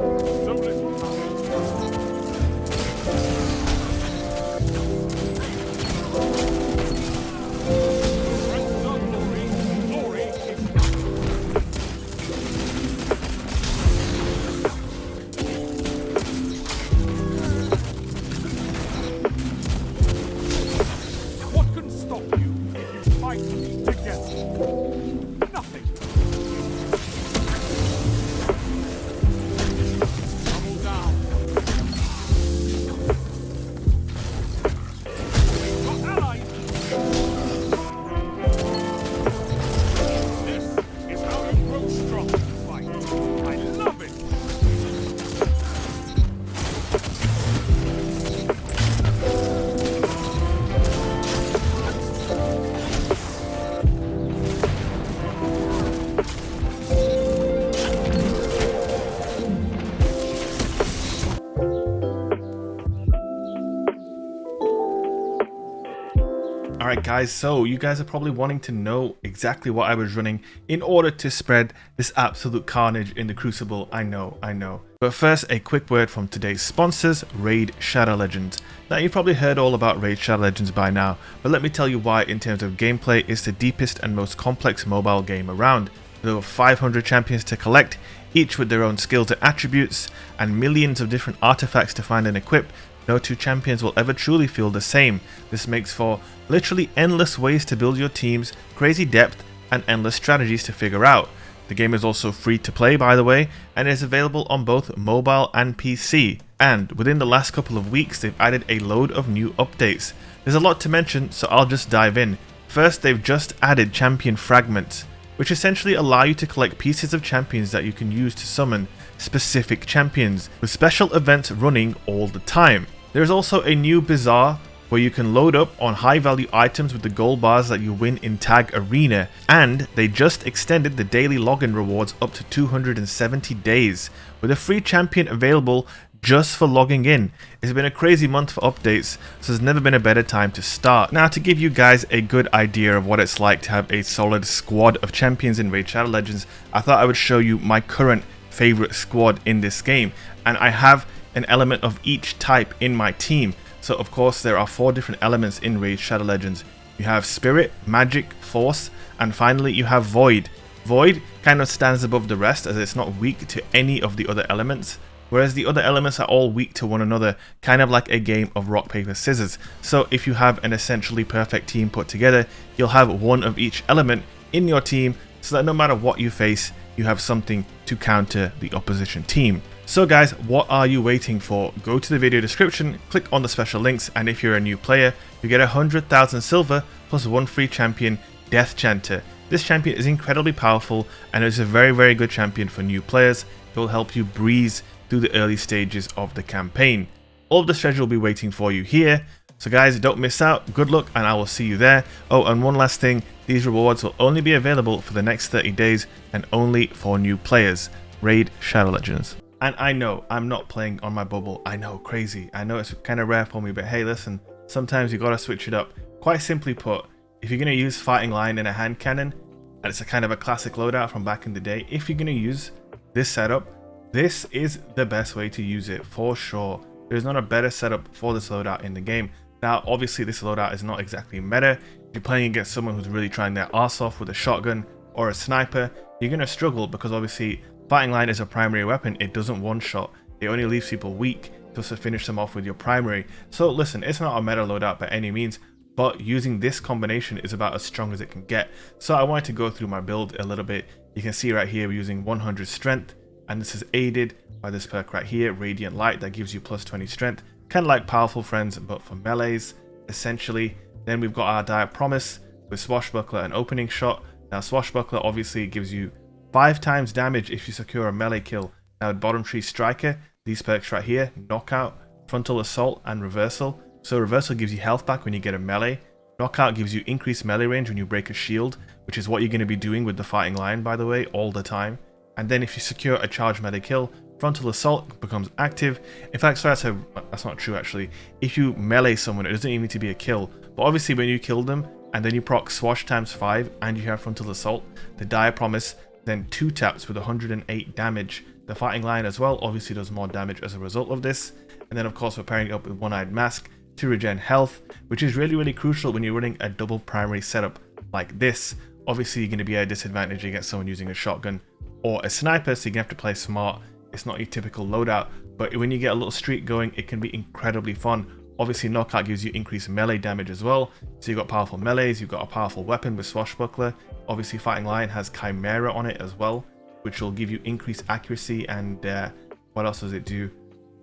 So little time. Friends of glory, glory is not. What can stop you if you fight together? Nothing. Double down. Your allies. This is how you grow strong in fight. I love it. Alright guys, so you guys are probably wanting to know exactly what I was running in order to spread this absolute carnage in the Crucible. I know. But first, a quick word from today's sponsors, Raid Shadow Legends. Now you've probably heard all about Raid Shadow Legends by now, but let me tell you why in terms of gameplay it's the deepest and most complex mobile game around. With over 500 champions to collect, each with their own skills and attributes, and millions of different artifacts to find and equip, no two champions will ever truly feel the same. This makes for literally endless ways to build your teams, crazy depth, and endless strategies to figure out. The game is also free to play, by the way, and is available on both mobile and PC. And within the last couple of weeks, they've added a load of new updates. There's a lot to mention, so I'll just dive in. First, they've just added champion fragments, which essentially allow you to collect pieces of champions that you can use to summon specific champions, with special events running all the time. There's also a new bazaar where you can load up on high value items with the gold bars that you win in Tag Arena, and they just extended the daily login rewards up to 270 days, with a free champion available just for logging in. It's been a crazy month for updates, so there's never been a better time to start. Now, to give you guys a good idea of what it's like to have a solid squad of champions in Raid Shadow Legends, I thought I would show you my current favorite squad in this game, and I have an element of each type in my team. So of course there are 4 different elements in Raid Shadow Legends. You have Spirit, Magic, Force, and finally you have Void. Void kind of stands above the rest as it's not weak to any of the other elements, whereas the other elements are all weak to one another, kind of like a game of rock, paper, scissors. So if you have an essentially perfect team put together, you'll have one of each element in your team, so that no matter what you face, you have something to counter the opposition team. So guys, what are you waiting for? Go to the video description, click on the special links, and if you're a new player, you get 100,000 silver plus 1 free champion, Death Chanter. This champion is incredibly powerful and is a very good champion for new players. It will help you breeze through the early stages of the campaign. All of the strategy will be waiting for you here. So guys, don't miss out. Good luck, and I will see you there. Oh, and one last thing, these rewards will only be available for the next 30 days and only for new players. Raid Shadow Legends. And I know I'm not playing on my bubble. I know, crazy. I know it's kind of rare for me, but hey, listen, sometimes you gotta switch it up. Quite simply put, if you're gonna use Fighting Lion and a hand cannon, and it's a kind of a classic loadout from back in the day, if you're gonna use this setup, this is the best way to use it for sure. There's not a better setup for this loadout in the game. Now, obviously, this loadout is not exactly meta. If you're playing against someone who's really trying their arse off with a shotgun or a sniper, you're gonna struggle because obviously Fighting Line is a primary weapon. It doesn't one-shot. It only leaves people weak just to finish them off with your primary. So listen, it's not a meta loadout by any means, but using this combination is about as strong as it can get. So I wanted to go through my build a little bit. You can see right here we're using 100 strength, and this is aided by this perk right here, Radiant Light, that gives you plus 20 strength. Kind of like Powerful Friends, but for melees, essentially. Then we've got our Dire Promise with Swashbuckler and Opening Shot. Now Swashbuckler obviously gives you 5 times damage if you secure a melee kill. Now Bottom Tree Striker, these perks right here, Knockout, Frontal Assault, and Reversal. So Reversal gives you health back when you get a melee. Knockout gives you increased melee range when you break a shield, which is what you're going to be doing with the Fighting Lion, by the way, all the time. And then if you secure a charged melee kill, Frontal Assault becomes active. In fact, sorry, that's not true actually. If you melee someone, it doesn't even need to be a kill. But obviously when you kill them, and then you proc Swash times 5, and you have Frontal Assault, the Dire Promise then 2 taps with 108 damage. The Fighting Lion as well obviously does more damage as a result of this. And then of course we're pairing it up with One-Eyed Mask to regen health, which is really crucial when you're running a double primary setup like this. Obviously you're going to be at a disadvantage against someone using a shotgun or a sniper, so you're going to have to play smart. It's not your typical loadout, but when you get a little streak going, it can be incredibly fun. Obviously Knockout gives you increased melee damage as well, so you've got powerful melees, you've got a powerful weapon with Swashbuckler. Obviously Fighting Lion has Chimera on it as well, which will give you increased accuracy, and what else does it do?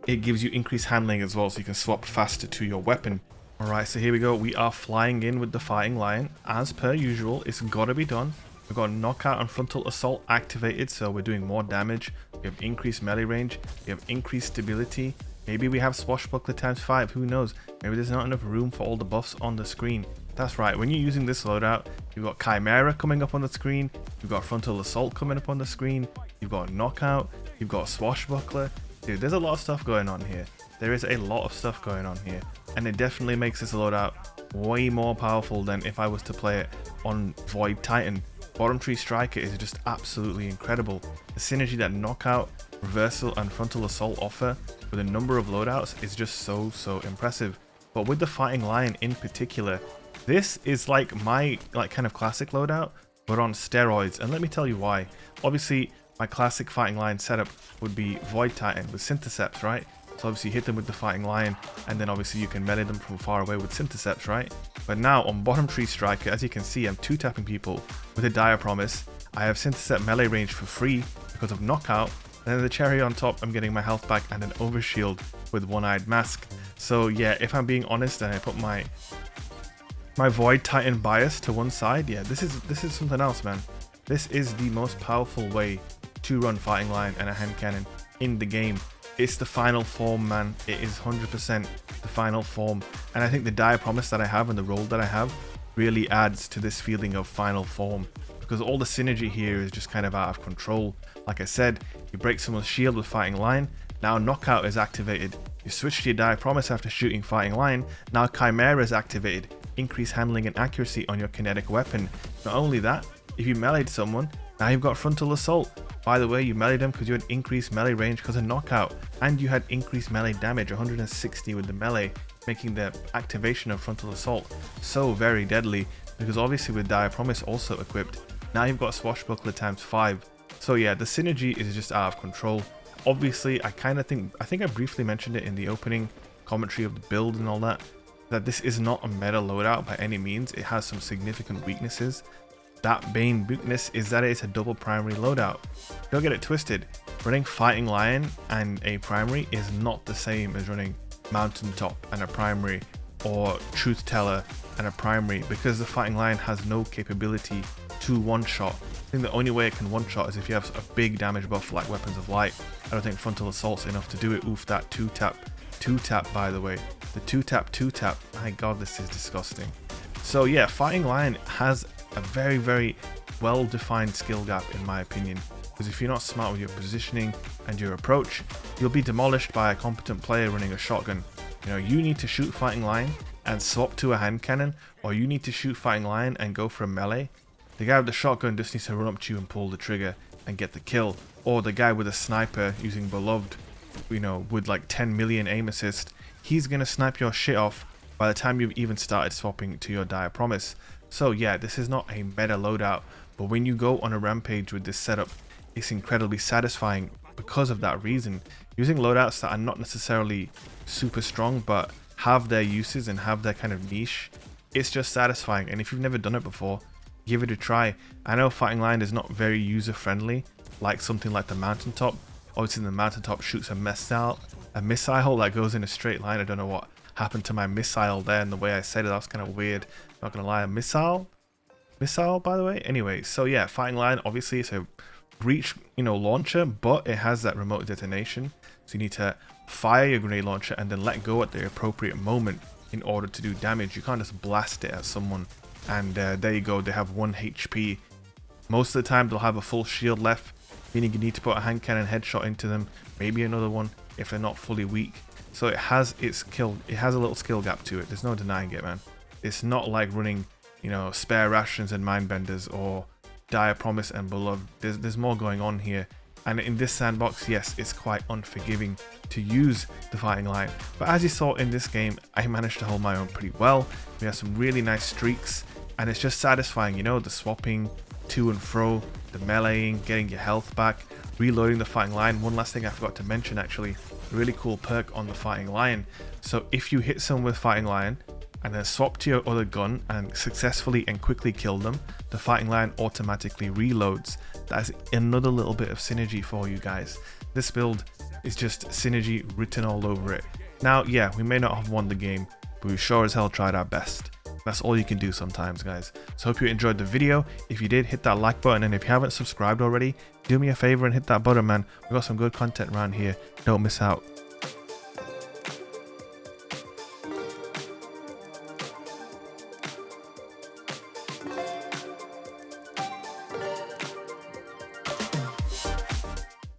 It gives you increased handling as well, so you can swap faster to your weapon. Alright, so here we go. We are flying in with the Fighting Lion. As per usual, it's got to be done. We've got Knockout and Frontal Assault activated, so we're doing more damage. We have increased melee range. We have increased stability. Maybe we have Swashbuckler ×5, who knows? Maybe there's not enough room for all the buffs on the screen. That's right, when you're using this loadout, you've got Chimera coming up on the screen, you've got Frontal Assault coming up on the screen, you've got Knockout, you've got Swashbuckler. Dude, there's a lot of stuff going on here. There is a lot of stuff going on here, and it definitely makes this loadout way more powerful than if I was to play it on Void Titan. Bottom Tree Striker is just absolutely incredible. The synergy that Knockout, Reversal and Frontal Assault offer with a number of loadouts is just so impressive. But with the Fighting Lion in particular, this is like my kind of classic loadout, but on steroids, and let me tell you why. Obviously, my classic Fighting Lion setup would be Void Titan with Syntheceps, right? So obviously you hit them with the Fighting Lion, and then obviously you can melee them from far away with Syntheceps, right? But now on Bottom Tree Striker, as you can see, I'm 2-tapping people with a Dire Promise. I have Synthecept melee range for free because of Knockout, and then the cherry on top, I'm getting my health back and an Overshield with One-Eyed Mask. So yeah, if I'm being honest and I put my Void Titan bias to one side, yeah, this is something else, man. This is the most powerful way to run Fighting Lion and a hand cannon in the game. It's the final form, man. It is 100% the final form. And I think the Dire Promise that I have and the roll that I have really adds to this feeling of final form, because all the synergy here is just kind of out of control. Like I said, you break someone's shield with Fighting Lion, now Knockout is activated. You switch to your Dire Promise after shooting Fighting Lion, now Chimera is activated. Increase handling and accuracy on your kinetic weapon. Not only that, if you meleeed someone, now you've got Frontal Assault. By the way, you meleeed them because you had increased melee range because of Knockout, and you had increased melee damage, 160 with the melee, making the activation of Frontal Assault so very deadly, because obviously with Dire Promise also equipped, now you've got Swashbuckler ×5. So yeah, the synergy is just out of control. Obviously, I think I briefly mentioned it in the opening commentary of the build and all that this is not a meta loadout by any means. It has some significant weaknesses. That main weakness is that it's a double primary loadout. Don't get it twisted. Running Fighting Lion and a primary is not the same as running Mountaintop and a primary, or Truth Teller and a primary, because the Fighting Lion has no capability to one-shot. I think the only way it can one-shot is if you have a big damage buff like Weapons of Light. I don't think Frontal Assault's enough to do it. Oof, that 2-tap by the way. The 2-tap. My god, this is disgusting. So yeah, Fighting Lion has a very well-defined skill gap in my opinion, because if you're not smart with your positioning and your approach, you'll be demolished by a competent player running a shotgun. You know, you need to shoot Fighting Lion and swap to a hand cannon, or you need to shoot Fighting Lion and go for a melee. The guy with the shotgun just needs to run up to you and pull the trigger and get the kill, or the guy with a sniper using Beloved, you know, with like 10 million aim assist, he's gonna snipe your shit off by the time you've even started swapping to your Dire Promise. So yeah, this is not a meta loadout, but when you go on a rampage with this setup, it's incredibly satisfying because of that reason. Using loadouts that are not necessarily super strong but have their uses and have their kind of niche, it's just satisfying. And if you've never done it before, give it a try. I know Fighting Lion is not very user friendly like something like the Mountaintop. Obviously the Mountaintop shoots a missile that goes in a straight line. I don't know what happened to my missile there and the way I said it, that was kind of weird, not gonna lie. A missile by the way. Anyway, so yeah, Fighting Lion obviously is a breach, you know, launcher, but it has that remote detonation, so you need to fire your grenade launcher and then let go at the appropriate moment in order to do damage. You can't just blast it at someone and there you go, they have 1 HP. Most of the time they'll have a full shield left, meaning you need to put a hand cannon headshot into them, maybe another one if they're not fully weak. So it has a little skill gap to it. There's no denying it, man. It's not like running, you know, Spare Rations and Mindbenders or Dire Promise and Beloved. There's more going on here. And in this sandbox, yes, it's quite unforgiving to use the fighting lion. But as you saw in this game, I managed to hold my own pretty well. We have some really nice streaks, and it's just satisfying, you know, the swapping to and fro, the meleeing, getting your health back, reloading the fighting lion. One last thing I forgot to mention actually, a really cool perk on the fighting lion. So if you hit someone with fighting lion and then swap to your other gun and successfully and quickly kill them, the fighting lion automatically reloads. That's another little bit of synergy for you guys. This build is just synergy written all over it. Now, yeah, we may not have won the game, but we sure as hell tried our best. That's all you can do sometimes, guys. So hope you enjoyed the video. If you did, hit that like button, and if you haven't subscribed already, do me a favor and hit that button, man. We got some good content around here. Don't miss out.